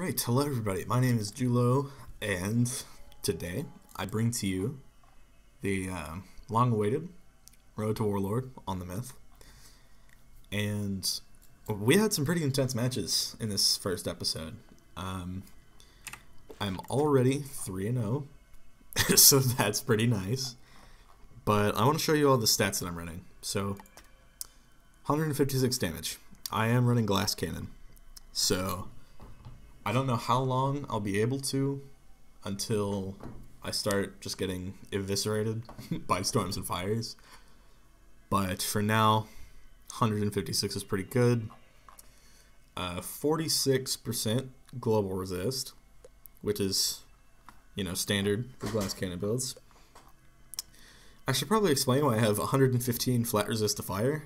Alright, hello everybody, my name is Julo, and today I bring to you the long-awaited Road to Warlord on the Myth. And we had some pretty intense matches in this first episode. I'm already 3-0, so that's pretty nice. But I want to show you all the stats that I'm running. So, 156 damage. I am running Glass Cannon, so I don't know how long I'll be able to until I start just getting eviscerated by storms and fires. But for now, 156 is pretty good. 46% global resist, which is, you know, standard for glass cannon builds. I should probably explain why I have 115 flat resist to fire.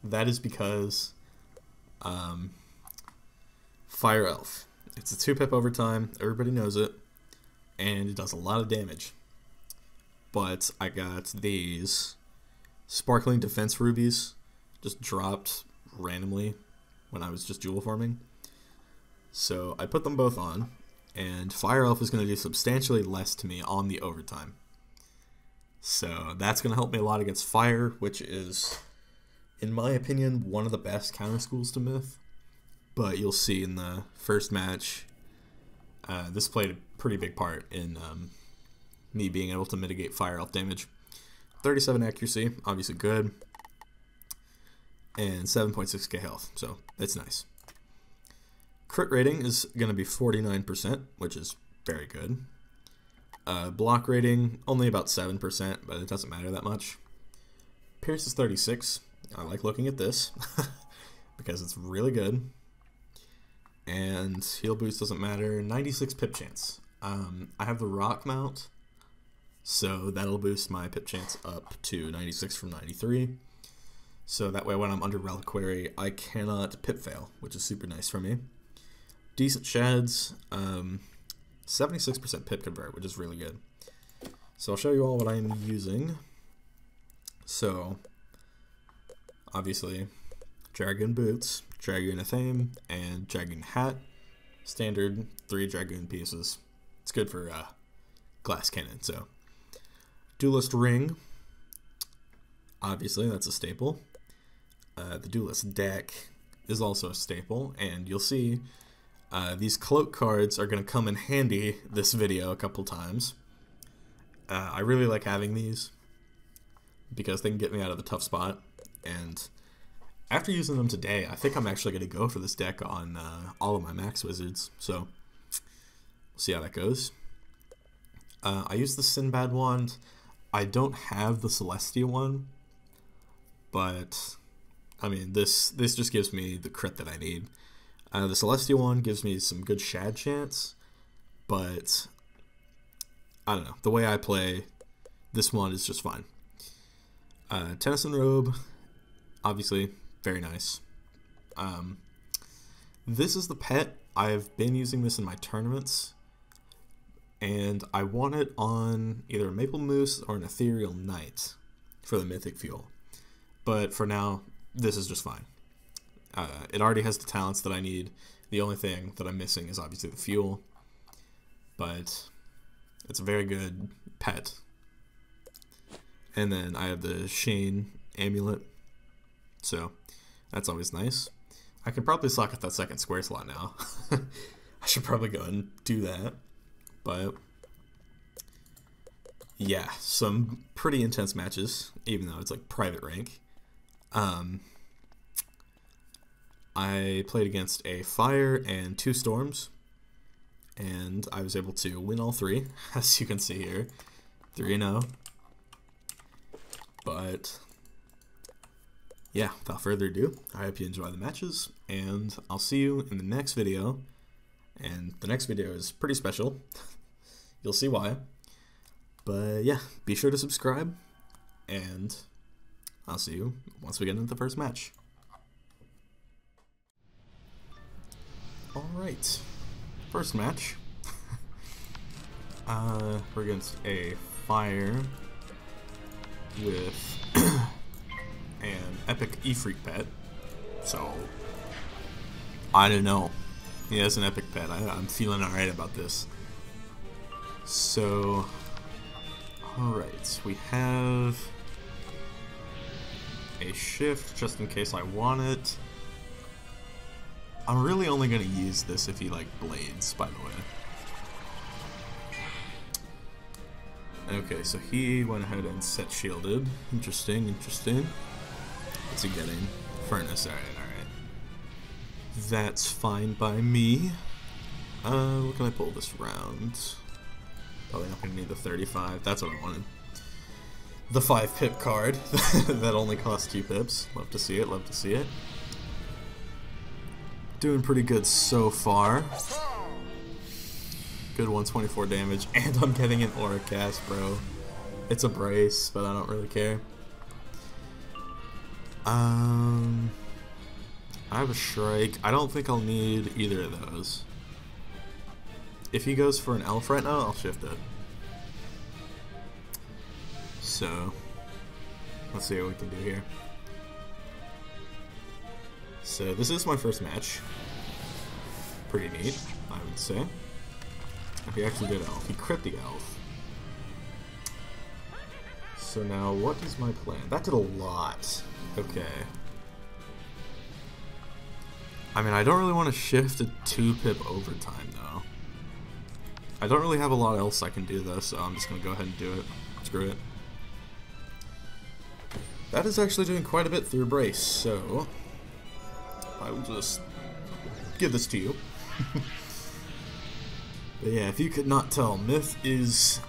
That is because Fire Elf. It's a 2-pip overtime, everybody knows it, and it does a lot of damage. But I got these Sparkling Defense Rubies just dropped randomly when I was just jewel farming. So I put them both on, and Fire Elf is going to do substantially less to me on the overtime. So that's going to help me a lot against fire, which is, in my opinion, one of the best counter schools to Myth. But you'll see in the first match, this played a pretty big part in me being able to mitigate Fire Elf damage. 37 accuracy, obviously good, and 7.6k health, so it's nice. Crit rating is going to be 49%, which is very good. Block rating, only about 7%, but it doesn't matter that much. Pierce is 36. I like looking at this because it's really good. And heal boost doesn't matter. 96 pip chance. I have the rock mount, so that'll boost my pip chance up to 96 from 93. So that way when I'm under Reliquary, I cannot pip fail, which is super nice for me. Decent sheds. 76% pip convert, which is really good. So I'll show you all what I'm using. So, obviously, Dragoon Boots, Dragoon Athame, and Dragoon Hat. Standard 3 Dragoon pieces. It's good for glass cannon. So, Duelist Ring. Obviously, that's a staple. The Duelist Deck is also a staple, and you'll see these cloak cards are going to come in handy this video a couple times. I really like having these because they can get me out of the tough spot, and after using them today, I think I'm actually going to go for this deck on all of my max wizards, so we'll see how that goes. I use the Sinbad wand. I don't have the Celestia one, but I mean, this just gives me the crit that I need. The Celestia one gives me some good shad chance, but I don't know. The way I play, this one is just fine. Tennyson Robe, obviously, very nice. This is the pet. I've been using this in my tournaments, and I want it on either a Maple Moose or an Ethereal Knight for the Mythic Fuel. But for now, this is just fine. It already has the talents that I need. The only thing that I'm missing is obviously the fuel, but it's a very good pet. And then I have the Shane amulet, so that's always nice. I could probably socket that second square slot now. I should probably go and do that, but yeah, some pretty intense matches, even though it's like private rank. I played against a fire and 2 storms, and I was able to win all 3, as you can see here, 3-0. But yeah, without further ado, I hope you enjoy the matches, and I'll see you in the next video. And the next video is pretty special. You'll see why. But yeah, be sure to subscribe, and I'll see you once we get into the first match. Alright, first match. We're against a fire with an epic E-Freak pet. So, I don't know. He has an epic pet. I'm feeling alright about this. So, alright, we have a shift just in case I want it. I'm really only going to use this if he like blades, by the way. Okay, so he went ahead and set shielded. Interesting, interesting. What's he getting? Furnace, alright, alright. That's fine by me. What can I pull this round? Probably not going to need the 35. That's what I wanted. The 5 pip card. That only costs 2 pips. Love to see it, love to see it. Doing pretty good so far. Good 124 damage, and I'm getting an aura cast, bro. It's a brace, but I don't really care. I have a Shrike. I don't think I'll need either of those. If he goes for an elf right now, I'll shift it. So, let's see what we can do here. So this is my first match. Pretty neat, I would say. He actually did elf. He crit the elf. So now, what is my plan? That did a lot. Okay. I mean, I don't really want to shift a 2-pip overtime, though. I don't really have a lot else I can do, though, so I'm just going to go ahead and do it. Screw it. That is actually doing quite a bit through brace, so I will just give this to you. But yeah, if you could not tell, Myth is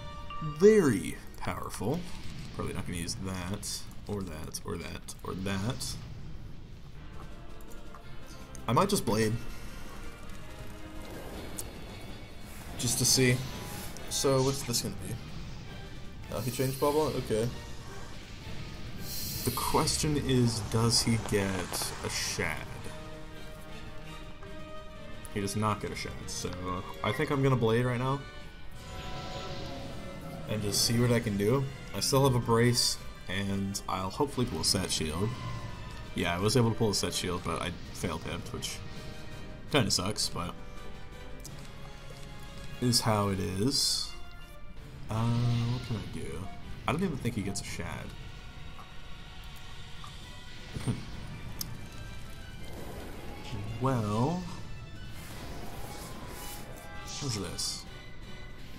very powerful. Probably not going to use that, or that, or that, or that. I might just blade. Just to see. So, what's this going to be? Oh, he changed blah blah? Okay. The question is, does he get a shad? He does not get a shad, so I think I'm gonna blade right now and just see what I can do. I still have a brace, and I'll hopefully pull a set shield. Yeah, I was able to pull a set shield, but I failed pipped, which kind of sucks, but is how it is. What can I do? I don't even think he gets a shad. Well, what's this?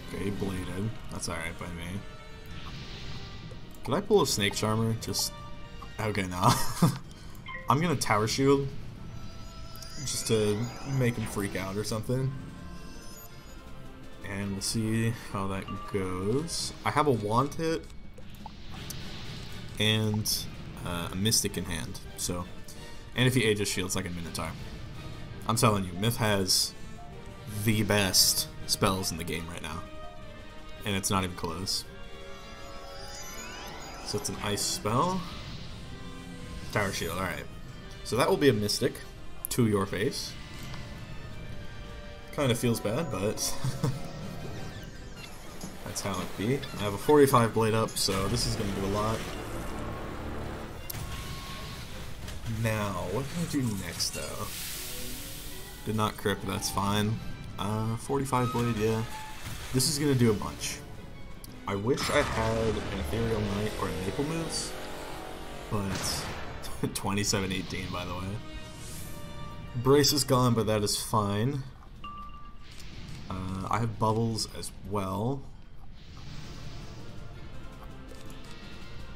Okay, he bladed. That's alright by me. Can I pull a snake charmer? Just okay now. I'm gonna tower shield just to make him freak out or something. And we'll see how that goes. I have a wand hit and a mystic in hand, so, and if he ages shields like a Minotaur. I'm telling you, Myth has the best spells in the game right now, and it's not even close. So it's an ice spell. Tower shield, alright. So that will be a mystic to your face. Kind of feels bad, but that's how it be. I have a 45 blade up, so this is going to do a lot. Now, what can I do next, though? Did not crit, but that's fine. 45 blade, yeah. This is going to do a bunch. I wish I had an Ethereal Knight or a Maple Moose, but 27-18, by the way. Brace is gone, but that is fine. I have bubbles as well.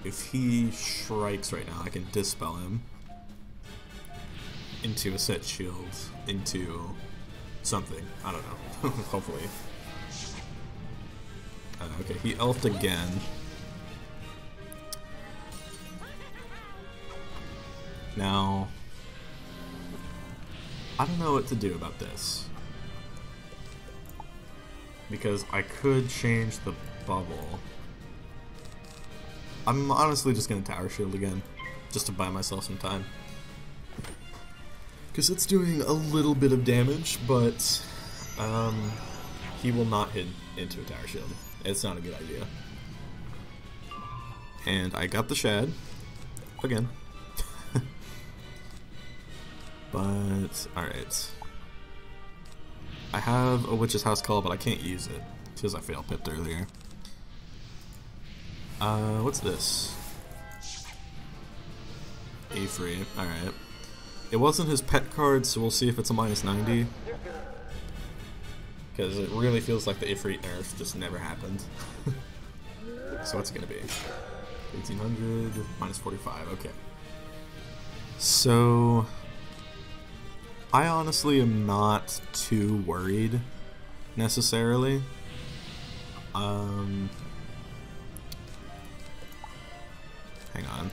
If he strikes right now, I can dispel him into a set shield, into something. I don't know. Hopefully. Okay, he elfed again. Now, I don't know what to do about this, because I could change the bubble. I'm honestly just going to tower shield again, just to buy myself some time. Because it's doing a little bit of damage, but he will not hit into a tower shield. It's not a good idea. And I got the shad again. But, alright. I have a Witch's House Call, but I can't use it because I fail pipped earlier. What's this? A-free, alright. It wasn't his pet card, so we'll see if it's a -90. Because it really feels like the Ifrit nerf just never happened. So what's it gonna be? 1800, -45, okay. So I honestly am not too worried necessarily. Hang on.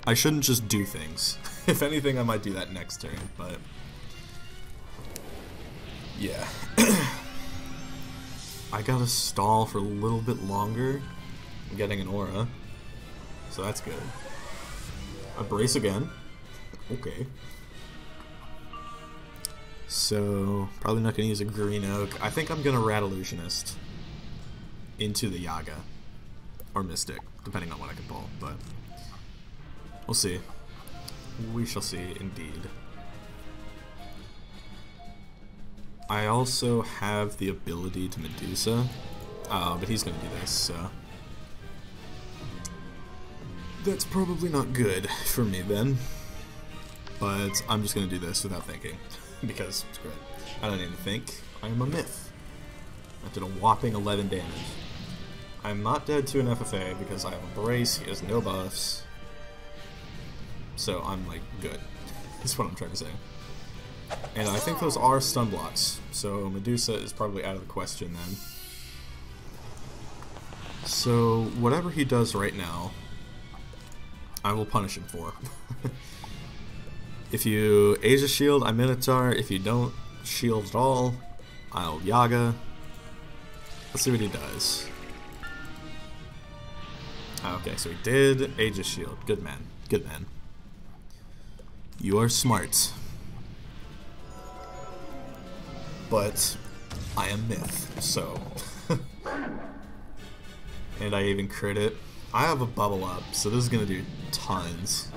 I shouldn't just do things. If anything, I might do that next turn, but yeah. I gotta stall for a little bit longer. I'm getting an aura, so that's good. A brace again. Okay. So, probably not gonna use a green oak. I think I'm gonna Rat Illusionist into the Yaga. Or Mystic, depending on what I can pull, but we'll see. We shall see, indeed. I also have the ability to Medusa, but he's gonna do this, so that's probably not good for me then. But I'm just gonna do this without thinking, because it's great. I don't even think. I am a myth. I did a whopping 11 damage. I'm not dead to an FFA because I have a brace, he has no buffs. So I'm like good. That's what I'm trying to say. And I think those are stun blocks, so Medusa is probably out of the question then. So whatever he does right now, I will punish him for. If you Asia shield, I Minotaur. If you don't shield at all, I'll Yaga. Let's see what he does. Okay, so he did Aegis shield. Good man. Good man. You are smart. But I am myth, so. And I even crit it. I have a bubble up, so this is gonna do tons.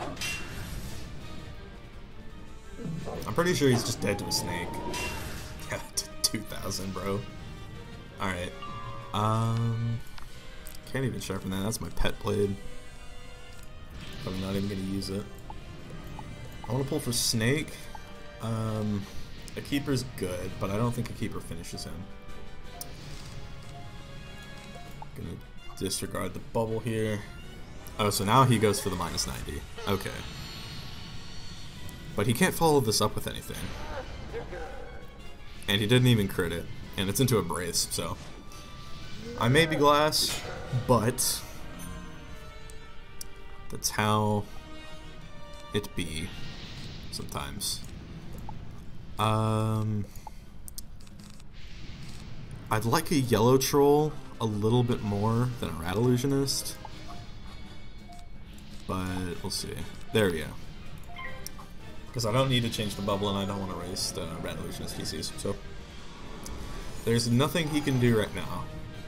I'm pretty sure he's just dead to a snake. Yeah, 2000, bro. Alright. Can't even sharpen that. That's my pet blade. But I'm not even gonna use it. I want to pull for snake. A keeper's good, but I don't think a keeper finishes him. Gonna disregard the bubble here. Oh, so now he goes for the -90. Okay. But he can't follow this up with anything. And he didn't even crit it. And it's into a brace, so I may be glass, but that's how it be sometimes. I'd like a yellow troll a little bit more than a Rat Illusionist, but we'll see. There we go. Because I don't need to change the bubble and I don't want to waste Rat Illusionist PCs, so there's nothing he can do right now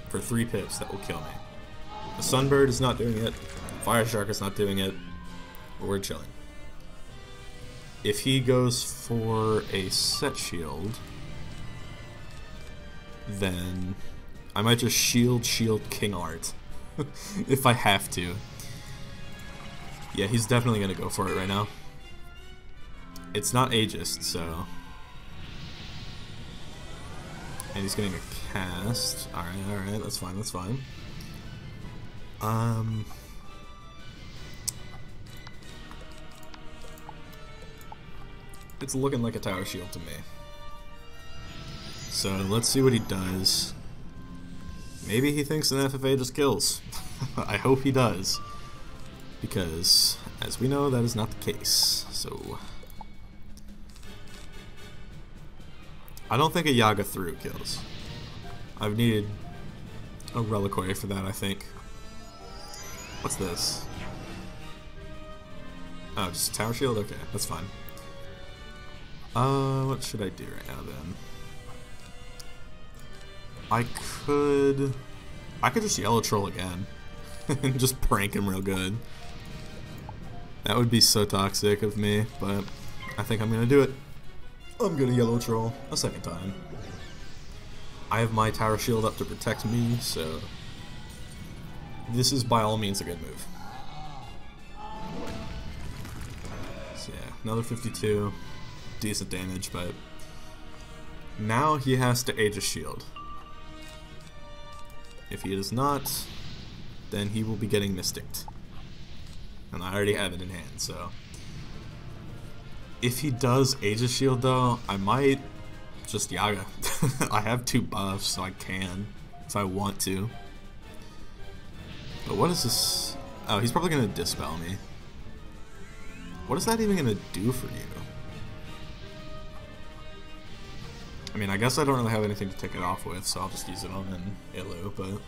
for 3 pips that will kill me. The Sunbird is not doing it, Fire Shark is not doing it, but we're chilling. If he goes for a set shield, then I might just shield King Art if I have to. Yeah, he's definitely gonna go for it right now. It's not Aegis, so. And he's getting a cast. Alright, that's fine, that's fine. It's looking like a tower shield to me. So let's see what he does. Maybe he thinks an FFA just kills. I hope he does. Because, as we know, that is not the case. So I don't think a Yaga through kills. I've needed a Reliquary for that, I think. What's this? Oh, just a tower shield? Okay, that's fine. What should I do right now then? I could just yellow troll again and just prank him real good. That would be so toxic of me, but I think I'm gonna do it. I'm gonna yellow troll a second time. I have my tower shield up to protect me, so this is by all means a good move. So yeah, another 52, decent damage, but now he has to Aegis shield. If he does not, then he will be getting mysticked. And I already have it in hand, so if he does Aegis shield though, I might just Yaga. I have 2 buffs, so I can, if I want to. But what is this? Oh, he's probably gonna dispel me. What is that even gonna do for you? I mean, I guess I don't really have anything to take it off with, so I'll just use it on an Illu, but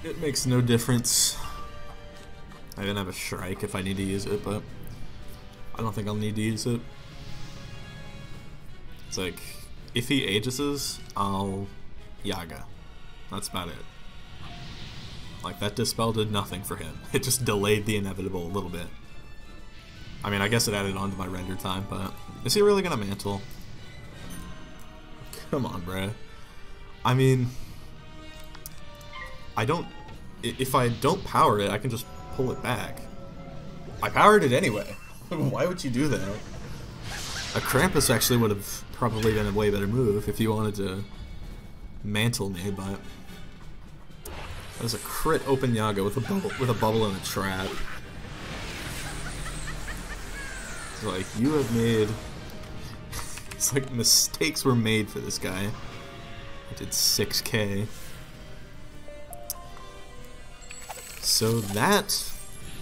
it makes no difference. I didn't have a Shrike if I need to use it, but I don't think I'll need to use it. It's like, if he Aegises, I'll Yaga. That's about it. Like, that Dispel did nothing for him. It just delayed the inevitable a little bit. I mean, I guess it added on to my render time, but is he really gonna Mantle? Come on, bruh. I mean, if I don't power it, I can just pull it back. I powered it anyway. Why would you do that? A Krampus actually would have probably been a way better move if you wanted to Mantle me, but that was a crit open Yaga with a bubble and a trap. It's like, you have made... It's like mistakes were made for this guy. I did 6k. So that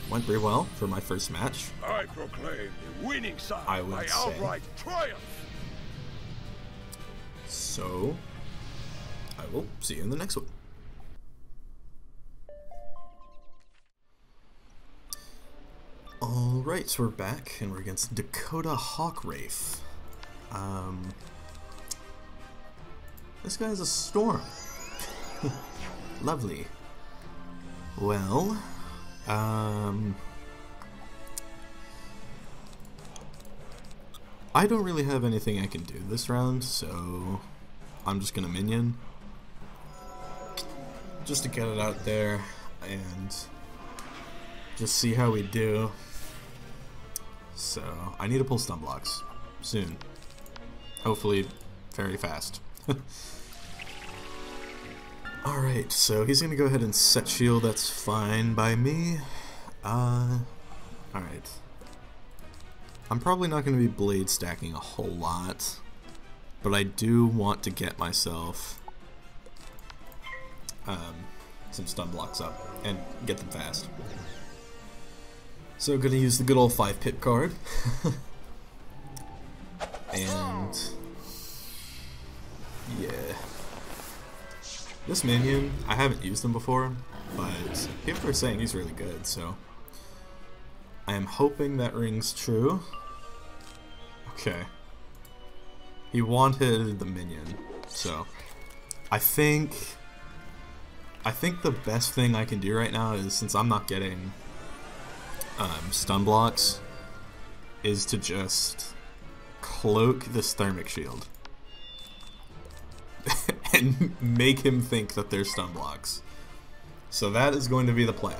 went pretty well for my first match. I proclaim the winning side I would by say. outright triumph. So I will see you in the next one. Alright, so we're back and we're against Dakota Hawkwraith. This guy's a storm. Lovely. Well, I don't really have anything I can do this round, so I'm just gonna minion just to get it out there and just see how we do. So I need to pull stun blocks soon, hopefully very fast. Alright, so he's gonna go ahead and set shield, that's fine by me. Alright. I'm probably not gonna be blade stacking a whole lot, but I do want to get myself some stun blocks up and get them fast. So gonna use the good old 5-pip card. And yeah. This minion, I haven't used him before, but people are saying he's really good, so I am hoping that rings true. Okay. He wanted the minion, so I think the best thing I can do right now is, since I'm not getting stun blocks, is to just cloak this thermic shield and make him think that there's stun blocks. So that is going to be the plan.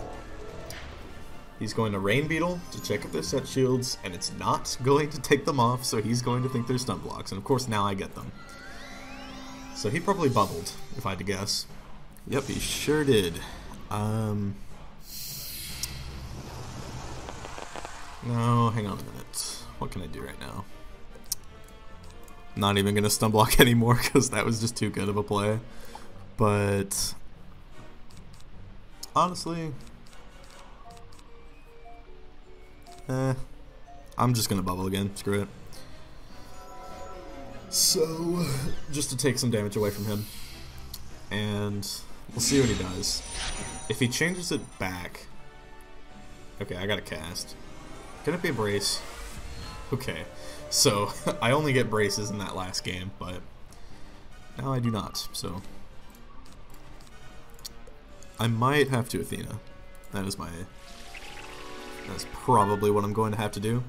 He's going to Rain Beetle to check if there's set shields, and it's not going to take them off, so he's going to think there's stun blocks, and of course now I get them. So he probably bubbled, if I had to guess. Yep, he sure did. No, hang on a minute. What can I do right now? Not even gonna stun block anymore because that was just too good of a play. But honestly, I'm just gonna bubble again. Screw it. So, just to take some damage away from him, and we'll see what he does. If he changes it back, okay, I gotta cast. Can it be a brace? Okay, so I only get braces in that last game, but now I do not, so I might have to Athena. That is my That's probably what I'm going to have to do.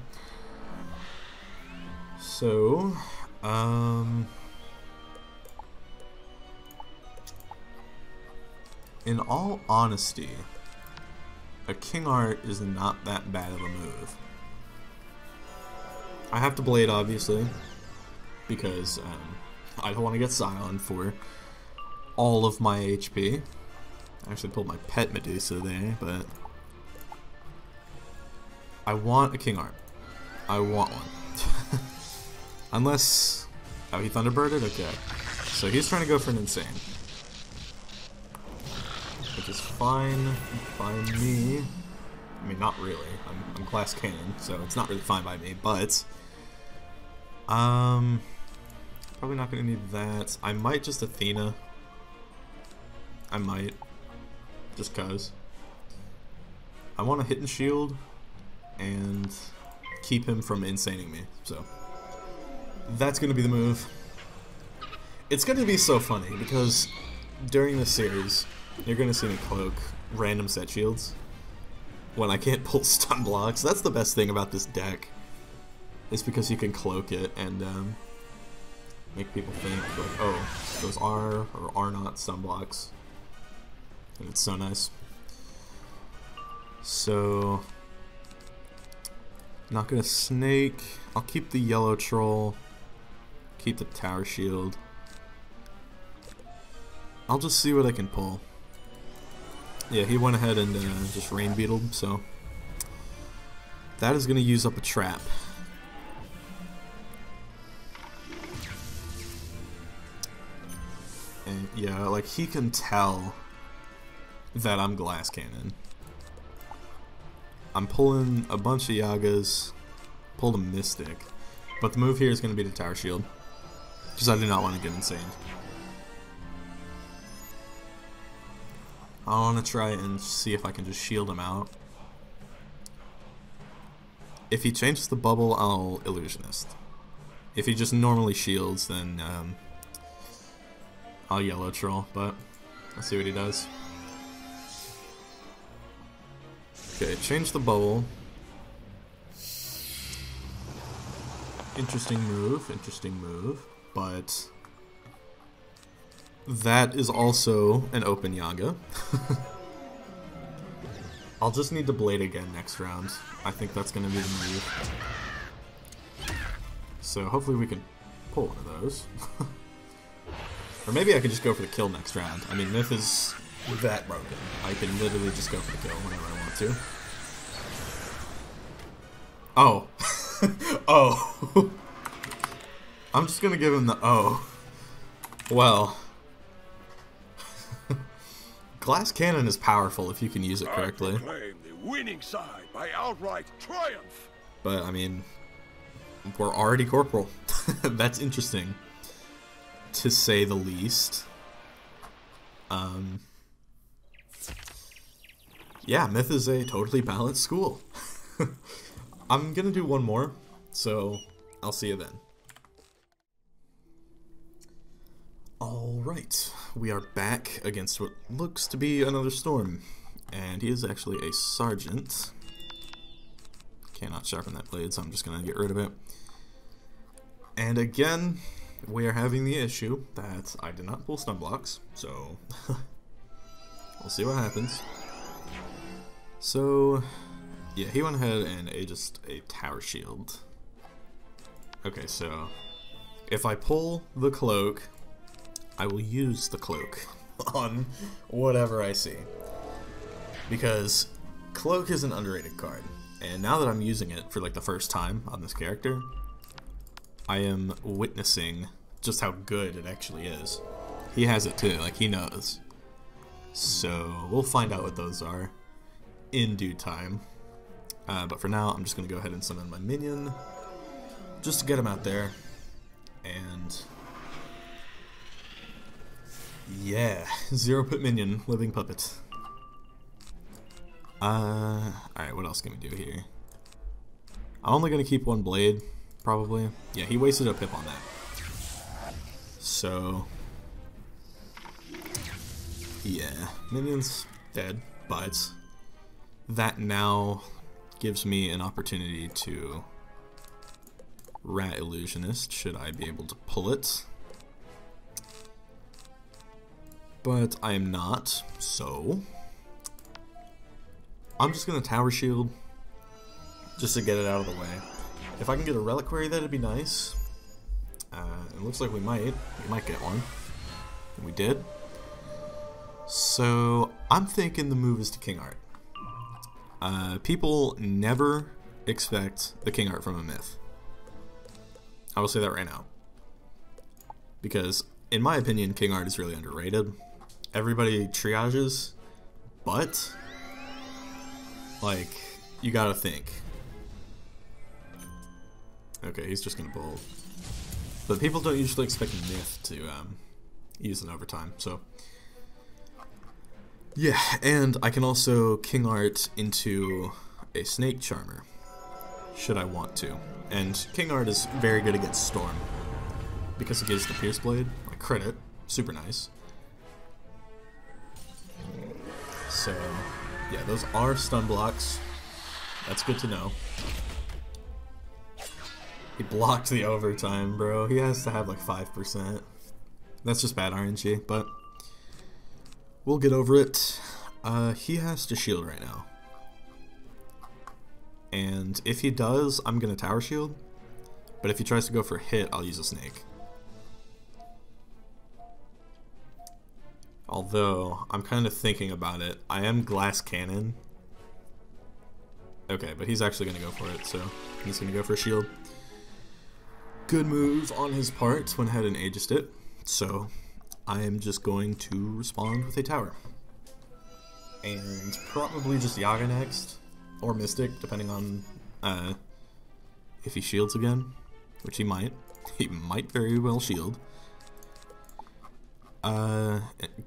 So, in all honesty, a King Art is not that bad of a move. I have to Blade, obviously, because I don't want to get Scion for all of my HP. I actually pulled my pet Medusa there, but I want a King Art. I want one. Unless... Oh, he Thunderbirded? Okay. So he's trying to go for an Insane. Which is fine by me. I mean, not really. I'm Glass Cannon, so it's not really fine by me, but... probably not going to need that. I might just Athena. I might. Just cause. I want to hit and shield and keep him from insaning me, so that's going to be the move. It's going to be so funny because during this series you're going to see me cloak random set shields when I can't pull stun blocks. That's the best thing about this deck, is because you can cloak it and make people think like, oh, those are or are not stun blocks, and it's so nice. So not gonna snake. I'll keep the yellow troll, keep the tower shield. I'll just see what I can pull. Yeah, he went ahead and just rain beetled, so that is gonna use up a trap. And yeah, like he can tell that I'm Glass Cannon. I'm pulling a bunch of Yagas, pulled a Mystic, but the move here is going to be the Tower Shield, because I do not want to get insane. I want to try and see if I can just shield him out. If he changes the bubble, I'll Illusionist. If he just normally shields, then I'll Yellow Troll, but let's see what he does. Okay, change the bubble. Interesting move, but that is also an open Yaga. I'll just need to Blade again next round. I think that's going to be the move. So hopefully we can pull one of those. Or maybe I could just go for the kill next round. I mean, Myth is that broken. I can literally just go for the kill whenever I want to. Oh. Oh. I'm just gonna give him the oh. Well. Glass Cannon is powerful if you can use it correctly. I proclaim the winning side by outright triumph. But, I mean, we're already Corporal. That's interesting, to say the least. Yeah, Myth is a totally balanced school. I'm gonna do one more, so I'll see you then. Alright, we are back against what looks to be another Storm, and he is actually a Sergeant. Cannot sharpen that blade, so I'm just gonna get rid of it. And again, we are having the issue that I did not pull stun blocks, so we'll see what happens. So, yeah, he went ahead and just a Tower Shield. Okay, so if I pull the Cloak, I will use the Cloak on whatever I see. Because Cloak is an underrated card, and now that I'm using it for like the first time on this character, I am witnessing just how good it actually is. He has it too, like he knows. So we'll find out what those are in due time. But for now, I'm just going to go ahead and summon my minion, just to get him out there. And yeah, 0-put minion, living puppet. Alright, what else can we do here? I'm only going to keep one blade, probably. Yeah, he wasted a pip on that. So yeah, minion's dead, but that now gives me an opportunity to Rat Illusionist, should I be able to pull it. But I am not, so I'm just going to Tower Shield just to get it out of the way. If I can get a Reliquary, that'd be nice. It looks like we might get one. And we did. So I'm thinking the move is to King Art. People never expect the King Art from a myth. I will say that right now. Because, in my opinion, King Art is really underrated. Everybody triages, but, like, you gotta think. Okay, he's just gonna bolt. But people don't usually expect myth to use an overtime, so. Yeah, and I can also King Art into a Snake Charmer, should I want to. And King Art is very good against Storm, because it gives the Pierce Blade, like credit, super nice. So, yeah, those are stun blocks. That's good to know. He blocked the overtime, bro. He has to have like 5%. That's just bad RNG, but we'll get over it. He has to shield right now. And if he does, I'm going to Tower Shield. But if he tries to go for a hit, I'll use a Snake. Although, I'm kind of thinking about it. I am Glass Cannon. Okay, but he's actually going to go for it, so he's going to go for a shield. Good move on his part, went ahead and Aegised it. So, I am just going to respond with a tower. And probably just Yaga next, or Mystic, depending on if he shields again, which he might. He might very well shield.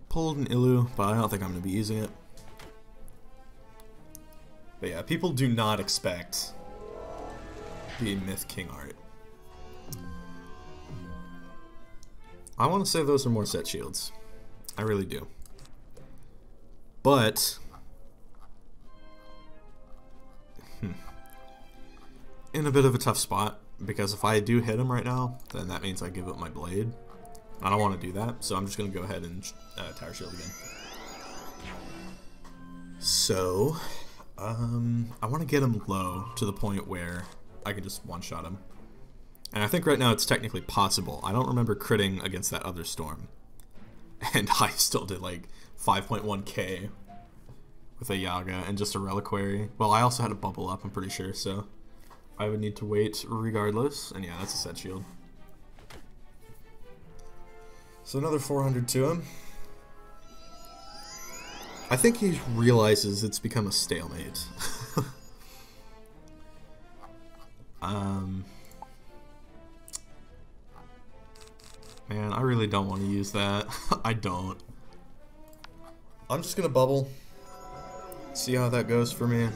Pulled an Illu, but I don't think I'm going to be using it. But yeah, people do not expect the Myth King Art. I want to say those are more set shields. I really do. But in a bit of a tough spot, because if I do hit him right now, then that means I give up my blade. I don't want to do that, so I'm just going to go ahead and Tower Shield again. So, I want to get him low to the point where I can just one-shot him. And I think right now it's technically possible. I don't remember critting against that other Storm. And I still did like 5.1k with a Yaga and just a Reliquary. Well, I also had a bubble up, I'm pretty sure, so I would need to wait regardless. And yeah, that's a set shield. So another 400 to him. I think he realizes it's become a stalemate. Man, I really don't want to use that. I don't. I'm just gonna bubble. See how that goes for me.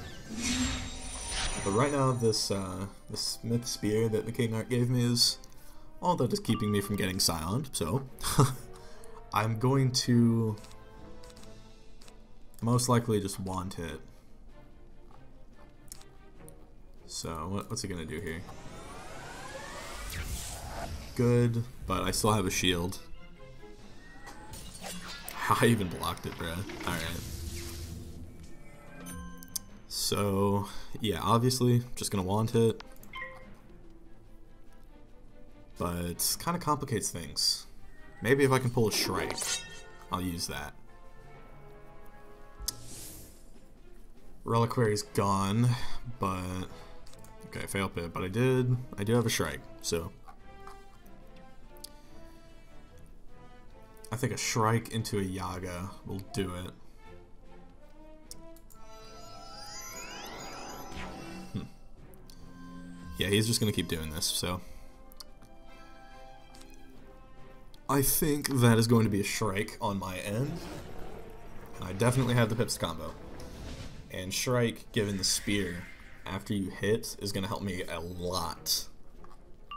But right now, this Myth Spear that the King Art gave me is all that is keeping me from getting silent. So I'm going to most likely just wand hit. So what's he gonna do here? Good, but I still have a shield. I even blocked it, bruh. Alright. So, yeah, obviously, just gonna wand hit. But it kind of complicates things. Maybe if I can pull a Shrike, I'll use that. Reliquary's gone, but okay, fail pit, but I do have a Shrike, so I think a Shrike into a Yaga will do it. Yeah, he's just gonna keep doing this, so I think that is going to be a Shrike on my end. I definitely have the Pips combo. And Shrike, given the spear, after you hit, is going to help me a lot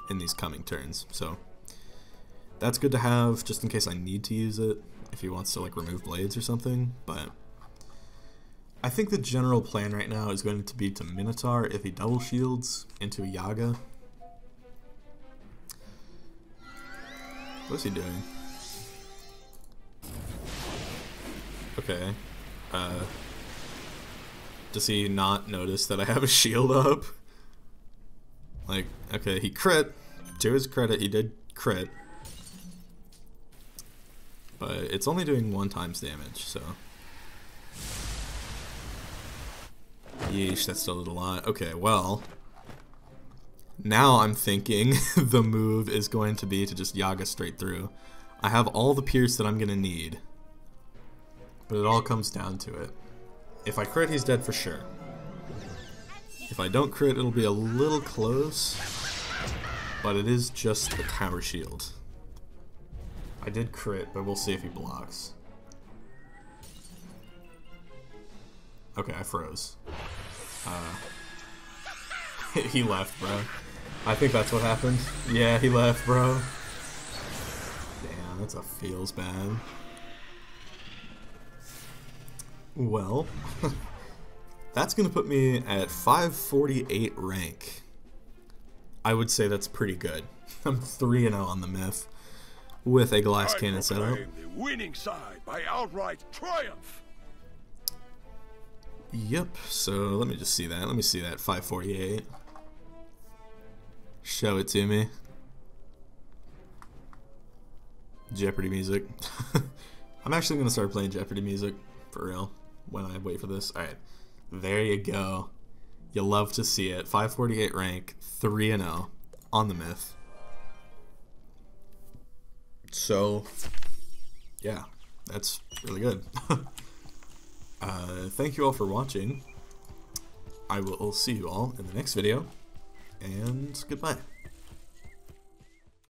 in these coming turns. So that's good to have, just in case I need to use it, if he wants to like remove blades or something. But I think the general plan right now is going to be to Minotaur if he double shields into Yaga. What's he doing? Okay. Does he not notice that I have a shield up? Like, okay, he crit. To his credit, he did crit. But it's only doing 1 times damage, so... Yeesh, that's still a little lot. Okay, well... Now I'm thinking the move is going to be to just Yaga straight through. I have all the pierce that I'm going to need. But it all comes down to it. If I crit, he's dead for sure. If I don't crit, it'll be a little close. But it is just the tower shield. I did crit, but we'll see if he blocks. Okay, I froze. He left, bro. I think that's what happened. Yeah, he left, bro. Damn, that's a feels bad. Well, that's gonna put me at 548 rank. I would say that's pretty good. I'm 3-0 on the myth with a glass cannon setup. The winning side by outright triumph. Yep, so let me just see that. Let me see that 548. Show it to me. Jeopardy music. I'm actually gonna start playing Jeopardy music for real when I wait for this. Alright, there you go. You love to see it. 548 rank, 3-0 on the myth. So, yeah, that's really good. Thank you all for watching. I will see you all in the next video, and goodbye.